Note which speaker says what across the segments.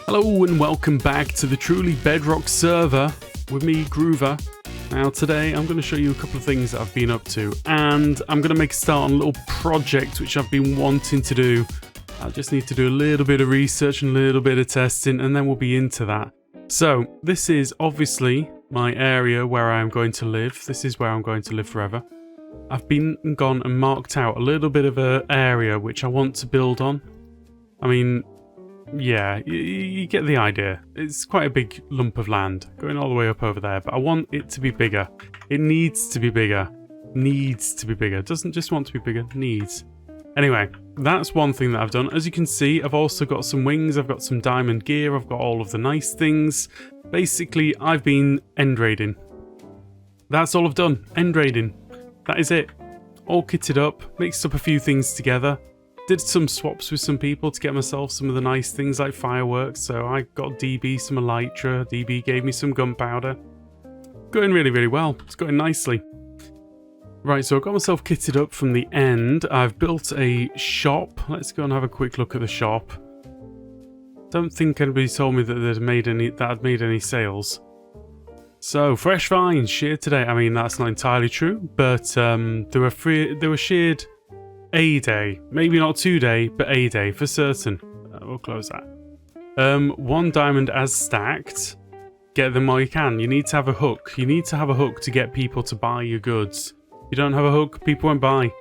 Speaker 1: Hello and welcome back to the truly Bedrock server with me, Groover. Now today I'm going to show you a couple of things that I've been up to, and I'm going to make a start on a little project which I've been wanting to do. I just need to do a little bit of research and a little bit of testing, and then we'll be into that. So this is obviously my area where I'm going to live. This is where I'm going to live forever. I've gone and marked out a little bit of an area which I want to build on. I mean, yeah, you get the idea. It's quite a big lump of land going all the way up over there, but I want it to be bigger. It needs to be bigger. Needs to be bigger. Doesn't just want to be bigger, needs. Anyway, that's one thing that I've done. As you can see, I've also got some wings, I've got some diamond gear, I've got all of the nice things. Basically, I've been end raiding. That's all I've done, end raiding. That is it. All kitted up, mixed up a few things together. Did some swaps with some people to get myself some of the nice things like fireworks. So I got DB some elytra, DB gave me some gunpowder. Going really, really well. It's going nicely. Right, so I got myself kitted up from the end. I've built a shop. Let's go and have a quick look at the shop. Don't think anybody told me that I'd made any sales. So fresh vines sheared today. I mean, that's not entirely true, but they were sheared a day, maybe not 2 day, but a day for certain. We'll close that. 1 diamond as stacked. Get them while you can. You need to have a hook. You need to have a hook to get people to buy your goods. If you don't have a hook, people won't buy.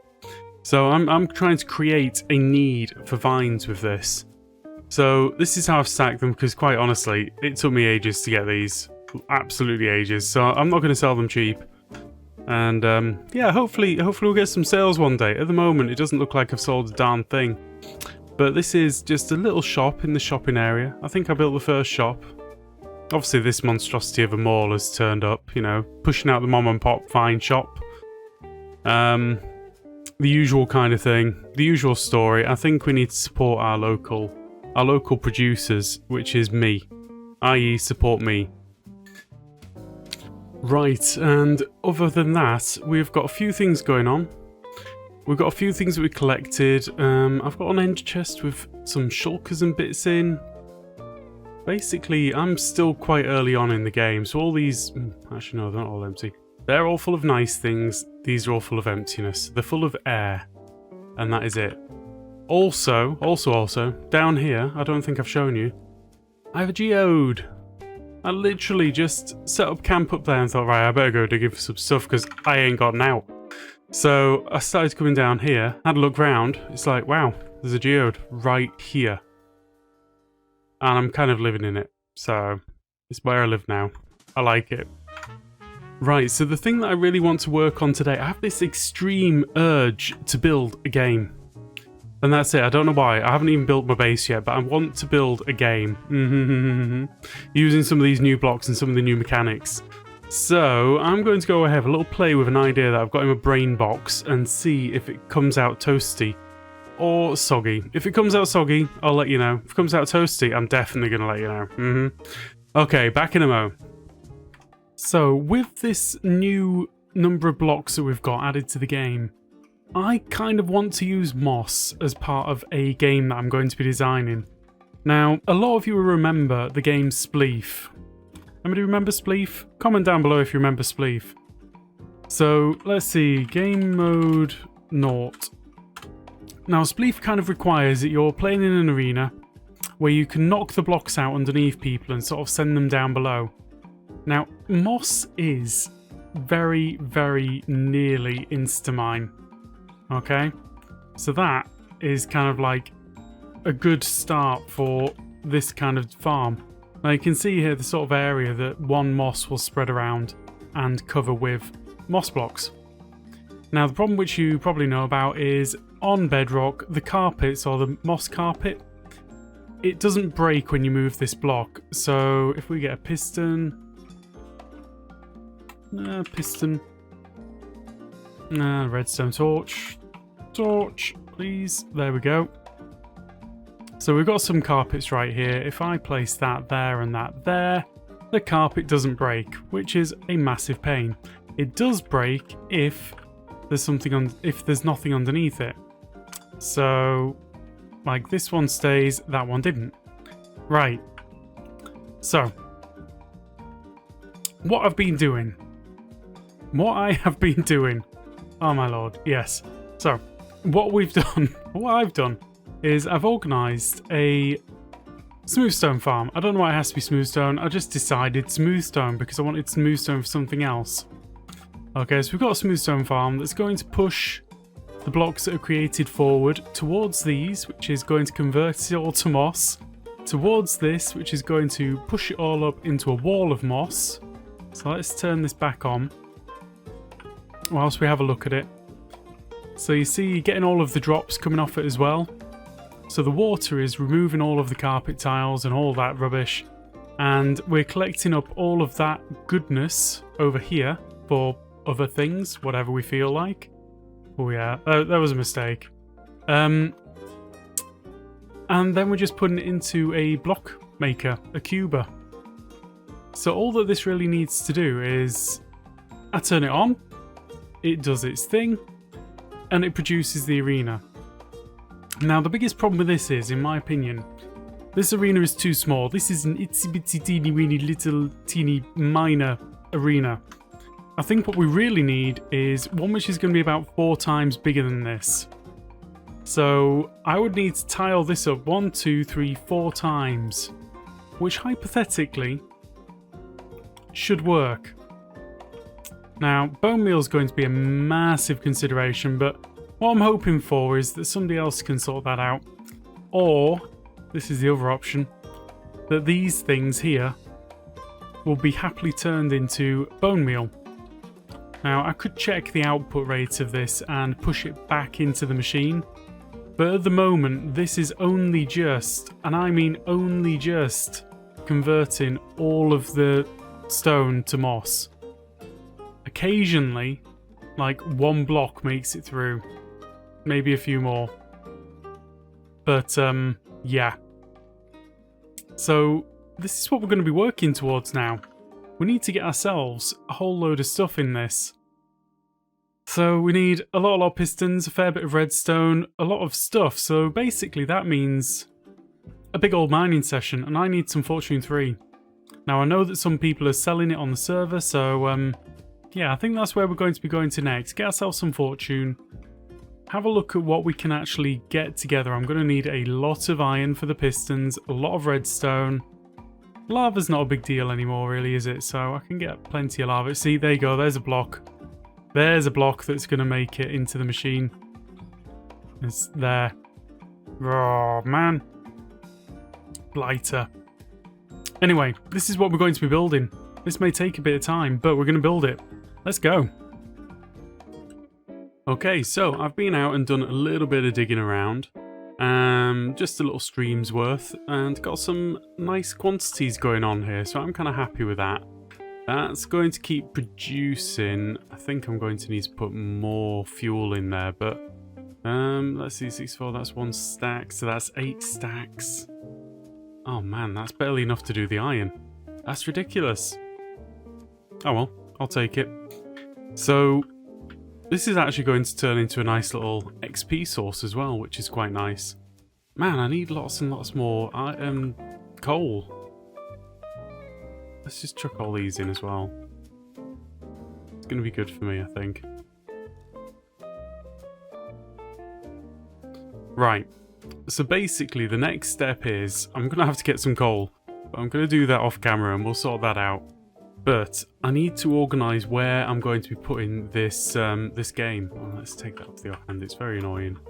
Speaker 1: So I'm trying to create a need for vines with this. So this is how I've stacked them, because quite honestly, it took me ages to get these. Absolutely ages. So I'm not going to sell them cheap. And yeah, hopefully we'll get some sales one day. At the moment, it doesn't look like I've sold a darn thing. But this is just a little shop in the shopping area. I think I built the first shop. Obviously, this monstrosity of a mall has turned up, you know, pushing out the mom and pop vine shop. The usual kind of thing, the usual story. I think we need to support our local producers, which is me, i.e. support me. Right, and other than that, we've got a few things going on. We've got a few things that we collected. I've got an end chest with some shulkers and bits in. Basically, I'm still quite early on in the game, so all these... Actually, no, they're not all empty. They're all full of nice things. These are all full of emptiness. They're full of air. And that is it. Also, down here, I don't think I've shown you, I have a geode. I literally just set up camp up there and thought, right, I better go digging for some stuff because I ain't gotten out. So I started coming down here, had a look round. It's like, wow, there's a geode right here. And I'm kind of living in it. So it's where I live now. I like it. Right, so the thing that I really want to work on today, I have this extreme urge to build a game. And that's it, I don't know why. I haven't even built my base yet, but I want to build a game. Using some of these new blocks and some of the new mechanics. So, I'm going to go ahead, have a little play with an idea that I've got in my brain box and see if it comes out toasty or soggy. If it comes out soggy, I'll let you know. If it comes out toasty, I'm definitely going to let you know. Okay, back in a mo. So, with this new number of blocks that we've got added to the game, I kind of want to use moss as part of a game that I'm going to be designing. Now, a lot of you will remember the game Spleef. Anybody remember Spleef? Comment down below if you remember Spleef. So, let's see, game mode 0. Now, Spleef kind of requires that you're playing in an arena where you can knock the blocks out underneath people and sort of send them down below. Now, moss is very, very nearly insta-mine. Okay, so that is kind of like a good start for this kind of farm. Now you can see here the sort of area that one moss will spread around and cover with moss blocks. Now the problem which you probably know about is on Bedrock, the carpets or the moss carpet, it doesn't break when you move this block. So if we get a piston, redstone torch, please. There we go. So we've got some carpets right here. If I place that there and that there, the carpet doesn't break, which is a massive pain. It does break if there's nothing underneath it. So like this one stays, that one didn't. Right, So, what I have been doing, oh my lord, yes. So, what I've done is I've organised a smoothstone farm. I don't know why it has to be smoothstone, I just decided smoothstone because I wanted smoothstone for something else. Okay, so we've got a smoothstone farm that's going to push the blocks that are created forward towards these, which is going to convert it all to moss, towards this, which is going to push it all up into a wall of moss. So let's turn this back on whilst we have a look at it. So you see you're getting all of the drops coming off it as well. So the water is removing all of the carpet tiles and all that rubbish, and we're collecting up all of that goodness over here for other things, whatever we feel like. Oh yeah, that was a mistake. And then we're just putting it into a block maker, a cuber. So all that this really needs to do is I turn it on, it does its thing, and it produces the arena. Now the biggest problem with this is, in my opinion, this arena is too small. This is an itsy bitsy teeny weeny little teeny minor arena. I think what we really need is one which is going to be about 4 times bigger than this. So I would need to tile this up 1, 2, 3, 4 times, which hypothetically should work. Now, bone meal is going to be a massive consideration, but what I'm hoping for is that somebody else can sort that out. Or, this is the other option, that these things here will be happily turned into bone meal. Now, I could check the output rate of this and push it back into the machine, but at the moment this is only just, and I mean only just, converting all of the stone to moss. Occasionally, like 1 block makes it through, maybe a few more, but yeah. So this is what we're going to be working towards now. We need to get ourselves a whole load of stuff in this. So we need a lot of pistons, a fair bit of redstone, a lot of stuff. So basically that means a big old mining session, and I need some Fortune 3. Now I know that some people are selling it on the server, so yeah, I think that's where we're going to be going to next. Get ourselves some Fortune, have a look at what we can actually get together. I'm going to need a lot of iron for the pistons, a lot of redstone. Lava's not a big deal anymore really, is it? So I can get plenty of lava. See, there you go, there's a block. There's a block that's going to make it into the machine. It's there. Oh, man. Blighter. Anyway, this is what we're going to be building. This may take a bit of time, but we're going to build it. Let's go. Okay, so I've been out and done a little bit of digging around. Just a little stream's worth, and got some nice quantities going on here, so I'm kind of happy with that. That's going to keep producing. I think I'm going to need to put more fuel in there, but let's see, 64, that's 1 stack, so that's 8 stacks. Oh man, that's barely enough to do the iron. That's ridiculous. Oh well, I'll take it. So this is actually going to turn into a nice little XP source as well, which is quite nice. Man, I need lots and lots more coal. Let's just chuck all these in as well. It's going to be good for me, I think. Right. So basically, the next step is I'm going to have to get some coal. But I'm going to do that off camera and we'll sort that out. But I need to organise where I'm going to be putting this this game. Oh, let's take that off the offhand. It's very annoying.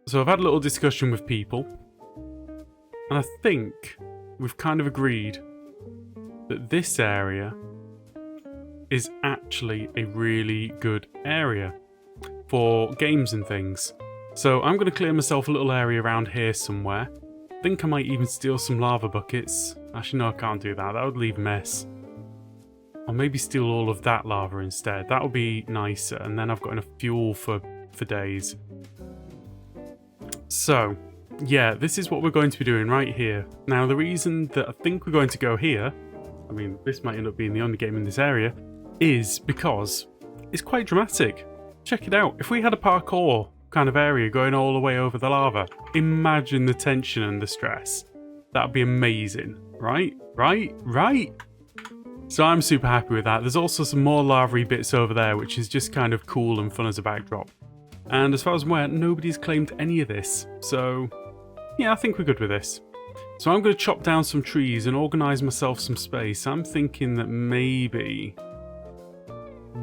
Speaker 1: So I've had a little discussion with people. And I think we've kind of agreed that this area is actually a really good area for games and things. So I'm going to clear myself a little area around here somewhere. I think I might even steal some lava buckets. Actually, no, I can't do that. That would leave a mess. Or maybe steal all of that lava instead. That would be nicer. And then I've got enough fuel for days. So, yeah, this is what we're going to be doing right here. Now, the reason that I think we're going to go here, I mean, this might end up being the only game in this area, is because it's quite dramatic. Check it out. If we had a parkour kind of area going all the way over the lava, imagine the tension and the stress. that'd be amazing. Right? So I'm super happy with that. There's also some more lava bits over there, which is just kind of cool and fun as a backdrop. And as far as I'm aware, nobody's claimed any of this. So yeah, I think we're good with this. So I'm going to chop down some trees and organise myself some space. I'm thinking that maybe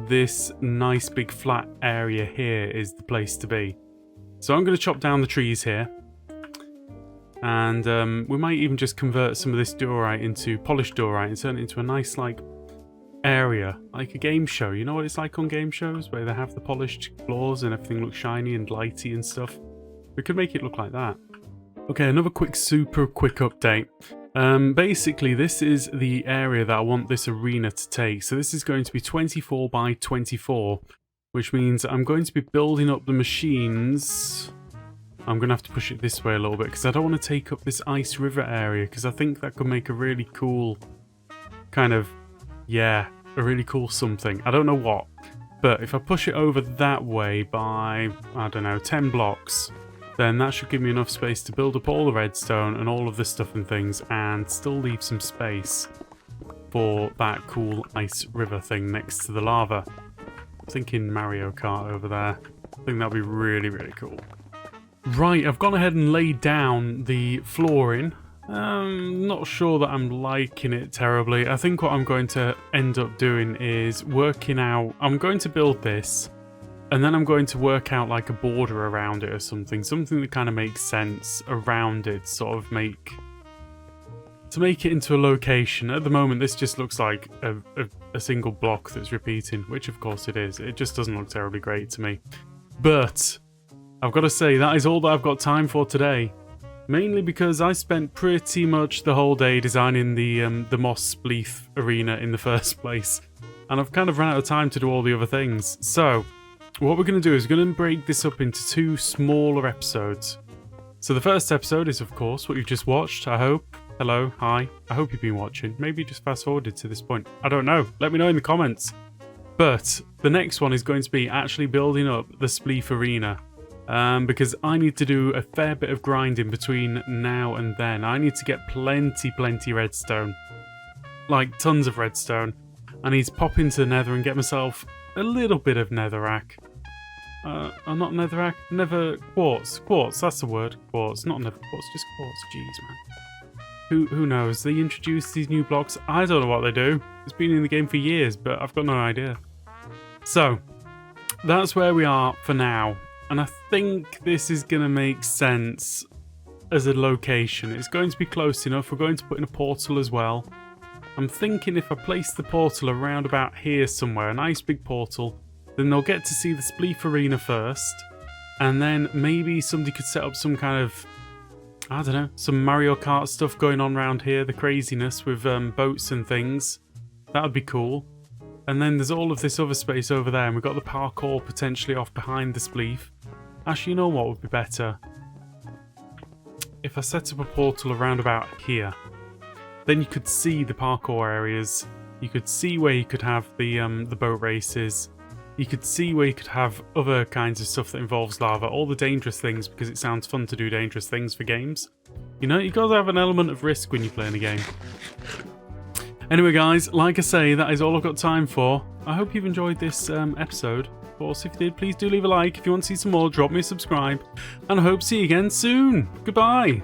Speaker 1: this nice big flat area here is the place to be. So I'm going to chop down the trees here. And we might even just convert some of this diorite into polished diorite and turn it into a nice like area, like a game show. You know what it's like on game shows where they have the polished floors and everything looks shiny and lighty and stuff? We could make it look like that. Okay, another super quick update. Basically, this is the area that I want this arena to take. So this is going to be 24 by 24, which means I'm going to be building up the machines. I'm going to have to push it this way a little bit because I don't want to take up this ice river area because I think that could make a really cool kind of, yeah, a really cool something. I don't know what, but if I push it over that way by, I don't know, 10 blocks, then that should give me enough space to build up all the redstone and all of this stuff and things and still leave some space for that cool ice river thing next to the lava. I'm thinking Mario Kart over there. I think that'd be really cool. Right, I've gone ahead and laid down the flooring. Not sure that I'm liking it terribly. I think what I'm going to end up doing is working out... I'm going to build this, and then I'm going to work out like a border around it or something. Something that kind of makes sense around it, sort of to make it into a location. At the moment, this just looks like a single block that's repeating, which of course it is. It just doesn't look terribly great to me. But I've got to say, that is all that I've got time for today. Mainly because I spent pretty much the whole day designing the moss spleef arena in the first place. And I've kind of run out of time to do all the other things. So what we're going to do is we're going to break this up into 2 smaller episodes. So the first episode is, of course, what you've just watched, I hope. Hello, hi. I hope you've been watching. Maybe you just fast forwarded to this point. I don't know. Let me know in the comments. But the next one is going to be actually building up the spleef arena. Because I need to do a fair bit of grinding between now and then. I need to get plenty redstone. Like, tons of redstone. I need to pop into the nether and get myself a little bit of netherrack. Not netherrack, nether quartz. Quartz, that's the word. Quartz, not nether quartz, just quartz. Jeez, man. Who knows? They introduced these new blocks. I don't know what they do. It's been in the game for years, but I've got no idea. So, that's where we are for now. And I think this is going to make sense as a location. It's going to be close enough. We're going to put in a portal as well. I'm thinking if I place the portal around about here somewhere, a nice big portal, then they'll get to see the spleef arena first. And then maybe somebody could set up some kind of, I don't know, some Mario Kart stuff going on around here. The craziness with boats and things. That would be cool. And then there's all of this other space over there, and we've got the parkour potentially off behind the spleef. Actually, you know what would be better? If I set up a portal around about here, then you could see the parkour areas. You could see where you could have the boat races. You could see where you could have other kinds of stuff that involves lava, all the dangerous things, because it sounds fun to do dangerous things for games. You know, you got to have an element of risk when you're playing a game. Anyway guys, like I say, that is all I've got time for. I hope you've enjoyed this episode. Of course, if you did, please do leave a like. If you want to see some more, drop me a subscribe. And I hope to see you again soon. Goodbye.